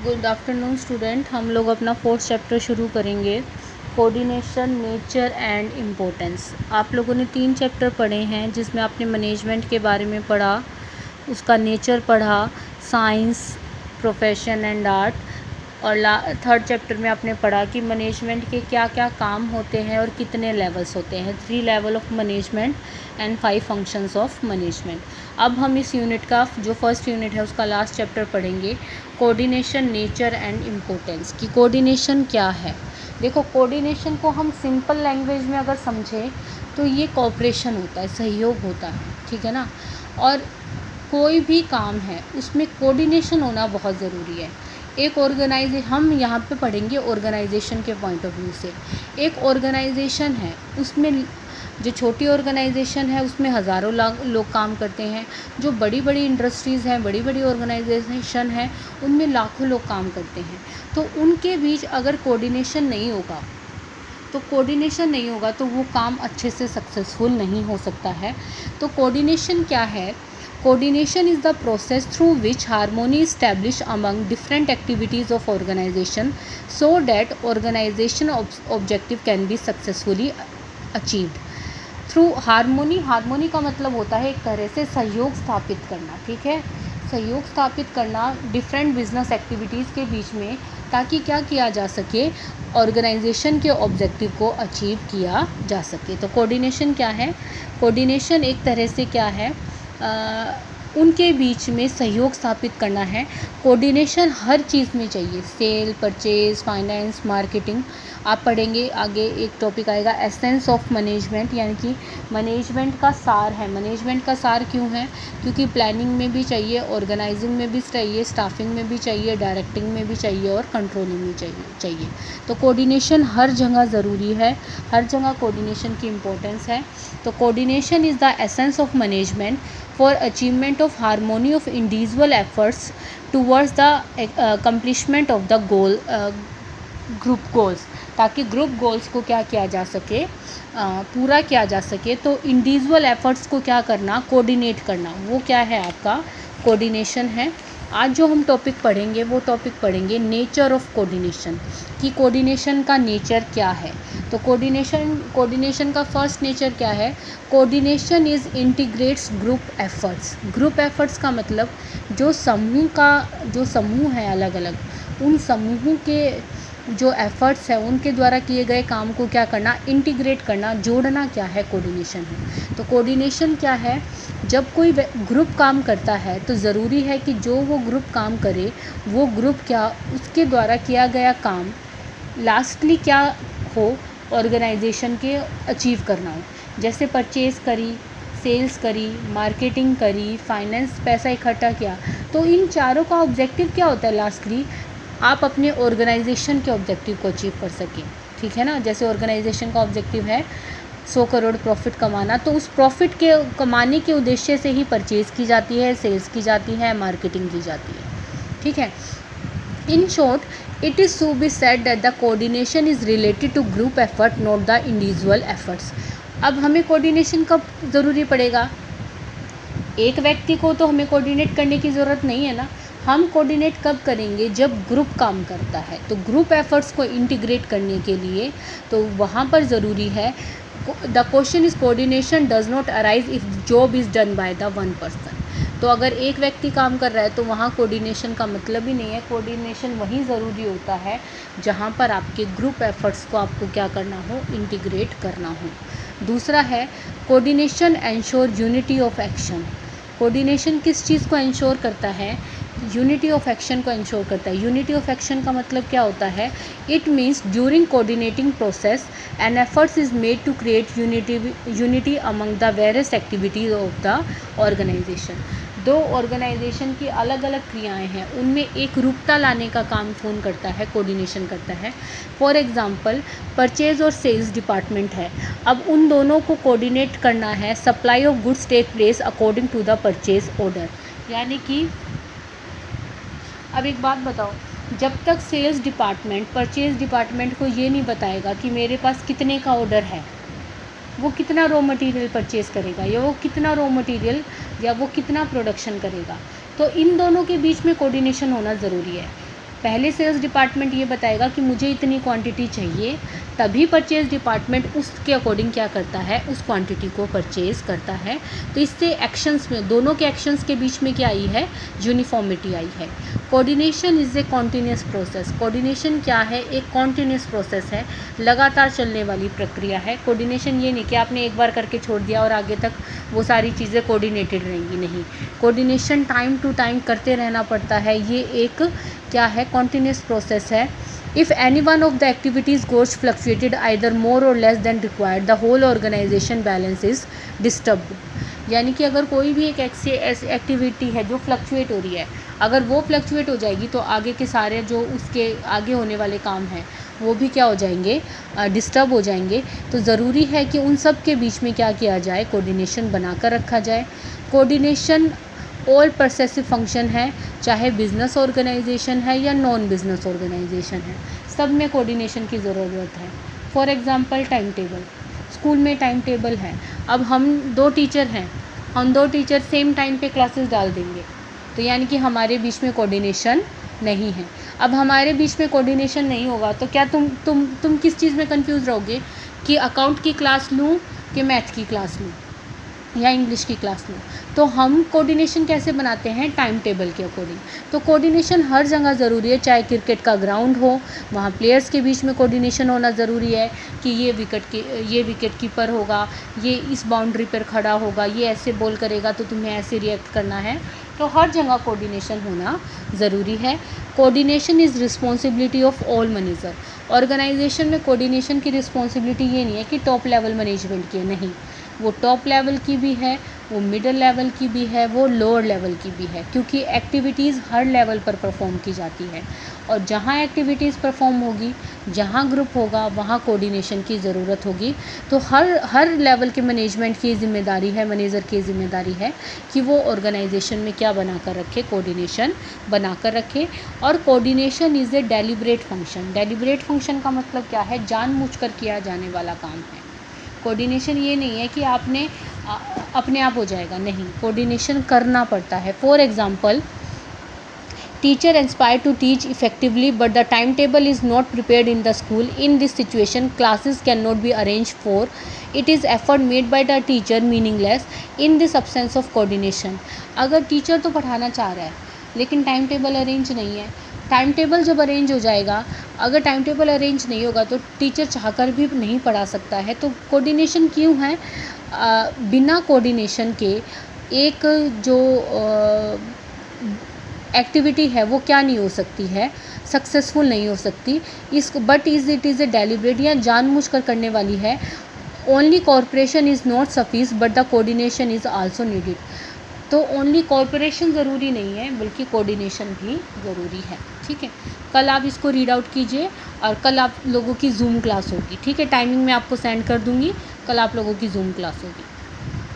Good afternoon student. हम लोग अपना फोर्थ चैप्टर शुरू करेंगे, कोऑर्डिनेशन, नेचर एंड इम्पोर्टेंस। आप लोगों ने 3 चैप्टर पढ़े हैं जिसमें आपने मैनेजमेंट के बारे में पढ़ा, उसका नेचर पढ़ा, साइंस, प्रोफेशन एंड आर्ट, और थर्ड चैप्टर में आपने पढ़ा कि मैनेजमेंट के क्या क्या काम होते हैं और कितने लेवल्स होते हैं, 3 level of management and 5 functions of management. अब हम इस यूनिट का जो फर्स्ट यूनिट है उसका लास्ट चैप्टर पढ़ेंगे, कोऑर्डिनेशन, नेचर एंड इम्पोर्टेंस। कि कोऑर्डिनेशन क्या है। देखो, कोऑर्डिनेशन को हम सिंपल लैंग्वेज में अगर समझें तो ये कोऑपरेशन होता है, सहयोग होता है, ठीक है ना। और कोई भी काम है उसमें कोऑर्डिनेशन होना बहुत ज़रूरी है। एक हम यहाँ पे पढ़ेंगे ऑर्गेनाइजेशन के पॉइंट ऑफ व्यू से। एक ऑर्गेनाइजेशन है, उसमें जो छोटी ऑर्गेनाइजेशन है उसमें हज़ारों लोग काम करते हैं। जो बड़ी बड़ी इंडस्ट्रीज़ हैं, बड़ी बड़ी ऑर्गेनाइजेशन है, उनमें लाखों लोग काम करते हैं। तो उनके बीच अगर कोऑर्डिनेशन नहीं होगा तो वो काम अच्छे से सक्सेसफुल नहीं हो सकता है। तो कोऑर्डिनेशन क्या है? Coordination is the process through which harmony is established among different activities of organization so that organization objective can be successfully achieved. Through harmony का मतलब होता है एक तरह से सहयोग स्थापित करना, ठीक है। सहयोग स्थापित करना डिफरेंट बिजनेस एक्टिविटीज़ के बीच में, ताकि क्या किया जा सके, ऑर्गेनाइजेशन के ऑब्जेक्टिव को अचीव किया जा सके। तो कोऑर्डिनेशन क्या है? कोऑर्डिनेशन एक तरह से क्या है, उनके बीच में सहयोग स्थापित करना है। कोऑर्डिनेशन हर चीज़ में चाहिए, सेल, परचेज, फाइनेंस, मार्केटिंग। आप पढ़ेंगे आगे, एक टॉपिक आएगा एसेंस ऑफ मैनेजमेंट, यानी कि मैनेजमेंट का सार है। मैनेजमेंट का सार क्यों है? क्योंकि प्लानिंग में भी चाहिए, ऑर्गेनाइजिंग में भी चाहिए, स्टाफिंग में भी चाहिए, डायरेक्टिंग में भी चाहिए और कंट्रोलिंग में चाहिए। तो कोऑर्डिनेशन हर जगह ज़रूरी है, हर जगह कोऑर्डिनेशन की इम्पोर्टेंस है। तो coordination is the essence of management for achievement of harmony of individual efforts towards the accomplishment of the goal, group goals। ताकि ग्रुप गोल्स को क्या किया जा सके, पूरा किया जा सके। तो इंडिविजुअल एफर्ट्स को क्या करना, कोऑर्डिनेट करना, वो क्या है आपका कोऑर्डिनेशन है। आज जो हम टॉपिक पढ़ेंगे वो टॉपिक पढ़ेंगे नेचर ऑफ कोऑर्डिनेशन, कि कोऑर्डिनेशन का नेचर क्या है। तो कोऑर्डिनेशन का फर्स्ट नेचर क्या है? Coordination is integrates group efforts. Group efforts का मतलब जो समूह है अलग अलग, उन समूहों के जो एफ़र्ट्स है उनके द्वारा किए गए काम को क्या करना, इंटीग्रेट करना, जोड़ना, क्या है, कोऑर्डिनेशन है। तो कोऑर्डिनेशन क्या है? जब कोई ग्रुप काम करता है तो ज़रूरी है कि जो वो ग्रुप काम करे, वो ग्रुप क्या, उसके द्वारा किया गया काम लास्टली क्या हो, ऑर्गेनाइजेशन के अचीव करना हो। जैसे परचेज़ करी, सेल्स करी, मार्केटिंग करी, फाइनेंस, पैसा इकट्ठा किया, तो इन चारों का ऑब्जेक्टिव क्या होता है? लास्टली आप अपने ऑर्गेनाइजेशन के ऑब्जेक्टिव को अचीव कर सकें, ठीक है ना। जैसे ऑर्गेनाइजेशन का ऑब्जेक्टिव है 100 करोड़ प्रॉफिट कमाना, तो उस प्रॉफिट के कमाने के उद्देश्य से ही परचेज़ की जाती है, सेल्स की जाती है, मार्केटिंग की जाती है, ठीक है। In short it is to be said that the coordination is related to group effort, not the individual efforts. अब हमें कोऑर्डिनेशन कब ज़रूरी पड़ेगा? एक व्यक्ति को तो हमें कोऑर्डिनेट करने की ज़रूरत नहीं है ना। हम कोऑर्डिनेट कब करेंगे? जब ग्रुप काम करता है। तो ग्रुप एफर्ट्स को इंटीग्रेट करने के लिए तो वहाँ पर ज़रूरी है, the question is coordination does not arise if job is done by the one person. तो अगर एक व्यक्ति काम कर रहा है तो वहाँ कोऑर्डिनेशन का मतलब ही नहीं है। कोऑर्डिनेशन वहीं ज़रूरी होता है जहाँ पर आपके ग्रुप एफर्ट्स को आपको क्या करना हो, इंटीग्रेट करना हो। दूसरा है coordination ensure unity of action. Coordination किस चीज़ को एंश्योर करता है? यूनिटी ऑफ एक्शन को इंश्योर करता है। यूनिटी ऑफ एक्शन का मतलब क्या होता है? It means during coordinating process an efforts is made to create unity among the various activities of the organisation. दो ऑर्गेनाइजेशन की अलग अलग क्रियाएं हैं, उनमें एक रूपता लाने का काम कौन करता है? कोऑर्डिनेशन करता है। फॉर एग्जांपल, परचेज और सेल्स डिपार्टमेंट है, अब उन दोनों को कोऑर्डिनेट करना है। Supply of goods take place according to the purchase order. यानी कि अब एक बात बताओ, जब तक सेल्स डिपार्टमेंट परचेज़ डिपार्टमेंट को ये नहीं बताएगा कि मेरे पास कितने का ऑर्डर है, वो कितना रॉ मटेरियल परचेज़ करेगा, या वो कितना रॉ मटेरियल या वो कितना प्रोडक्शन करेगा, तो इन दोनों के बीच में कोऑर्डिनेशन होना ज़रूरी है। पहले सेल्स डिपार्टमेंट ये बताएगा कि मुझे इतनी क्वांटिटी चाहिए, तभी परचेज़ डिपार्टमेंट उसके अकॉर्डिंग क्या करता है, उस क्वांटिटी को परचेज़ करता है। तो इससे एक्शंस में, दोनों के एक्शंस के बीच में क्या आई है, यूनिफॉर्मिटी आई है। Coordination is a continuous process. Coordination क्या है, एक कॉन्टीन्यूस प्रोसेस है, लगातार चलने वाली प्रक्रिया है। कोऑर्डिनेशन ये नहीं कि आपने एक बार करके छोड़ दिया और आगे तक वो सारी चीज़ें कोऑर्डिनेटेड रहेंगी, नहीं। कोऑर्डिनेशन टाइम टू टाइम करते रहना पड़ता है। ये एक क्या है, कॉन्टीन्यूस प्रोसेस है। If any one of the activities goes fluctuated either more और less than required, the whole organisation balance is disturbed. यानी कि अगर कोई भी एक ऐसी एक्टिविटी है जो फ्लक्चुएट हो रही है, अगर वो फ्लक्चुएट हो जाएगी तो आगे के सारे जो उसके आगे होने वाले काम हैं वो भी क्या हो जाएंगे, डिस्टर्ब हो जाएंगे। तो ज़रूरी है कि उन सब के बीच में क्या किया जाए, कोऑर्डिनेशन बनाकर रखा जाए। कोऑर्डिनेशन ऑल प्रोसेसिव फंक्शन है, चाहे बिज़नेस ऑर्गेनाइजेशन है या नॉन बिज़नेस ऑर्गेनाइजेशन है, सब में कोऑर्डिनेशन की ज़रूरत है। For example time table, school में टाइम टेबल है। अब हम 2 टीचर हैं, हम 2 टीचर सेम टाइम पे क्लासेस डाल देंगे, तो यानी कि हमारे बीच में कोऑर्डिनेशन नहीं है। अब हमारे बीच में कोऑर्डिनेशन नहीं होगा तो क्या तुम किस चीज़ में कंफ्यूज रहोगे कि अकाउंट की क्लास लूँ कि मैथ की क्लास लूँ या इंग्लिश की क्लास लूँ। तो हम कोऑर्डिनेशन कैसे बनाते हैं, टाइम टेबल के अकॉर्डिंग। तो कोऑर्डिनेशन हर जगह ज़रूरी है, चाहे क्रिकेट का ग्राउंड हो, वहाँ प्लेयर्स के बीच में कोऑर्डिनेशन होना ज़रूरी है कि ये विकेट कीपर होगा, ये इस बाउंड्री पर खड़ा होगा, ये ऐसे बॉल करेगा तो तुम्हें ऐसे रिएक्ट करना है। तो हर जगह कोऑर्डिनेशन होना ज़रूरी है। Coordination is responsibility of all manager. Organisation में कोऑर्डिनेशन की रिस्पॉन्सिबिलिटी ये नहीं है कि टॉप लेवल मैनेजमेंट की है, नहीं, वो टॉप लेवल की भी है, वो मिडिल लेवल की भी है, वो लोअर लेवल की भी है, क्योंकि एक्टिविटीज़ हर लेवल पर परफॉर्म की जाती है। और जहाँ एक्टिविटीज़ परफॉर्म होगी, जहाँ ग्रुप होगा, वहाँ कोऑर्डिनेशन की ज़रूरत होगी। तो हर लेवल के मैनेजमेंट की ज़िम्मेदारी है, मैनेजर की ज़िम्मेदारी है कि वो ऑर्गेनाइजेशन में क्या बना कर रखे, कोऑर्डिनेशन बना कर रखे। और coordination is a deliberate function. Deliberate function का मतलब क्या है, जानबूझकर किया जाने वाला काम है। कोऑर्डिनेशन ये नहीं है कि आपने अपने आप हो जाएगा, नहीं, कोऑर्डिनेशन करना पड़ता है। For example, teacher inspire to teach effectively but the time table is not prepared in the school. In this situation classes can not be arrange for it is effort made by the teacher meaningless in this absence of coordination. अगर teacher तो पढ़ाना चाह रहा है लेकिन time table arrange नहीं है, time table जब अरेंज हो जाएगा, अगर टाइम टेबल अरेंज नहीं होगा तो टीचर चाहकर भी नहीं पढ़ा सकता है। तो कोऑर्डिनेशन क्यों है, बिना कोऑर्डिनेशन के एक जो एक्टिविटी है वो क्या नहीं हो सकती है, सक्सेसफुल नहीं हो सकती। But it is a deliberate, या जानबूझकर करने वाली है। Only corporation is not suffice but the coordination is also needed. तो ओनली कॉर्पोरेशन ज़रूरी नहीं है बल्कि कोऑर्डिनेशन भी ज़रूरी है। ठीक है, कल आप इसको रीड आउट कीजिए और कल आप लोगों की जूम क्लास होगी। ठीक है, टाइमिंग मैं आपको सेंड कर दूँगी, कल आप लोगों की जूम क्लास होगी।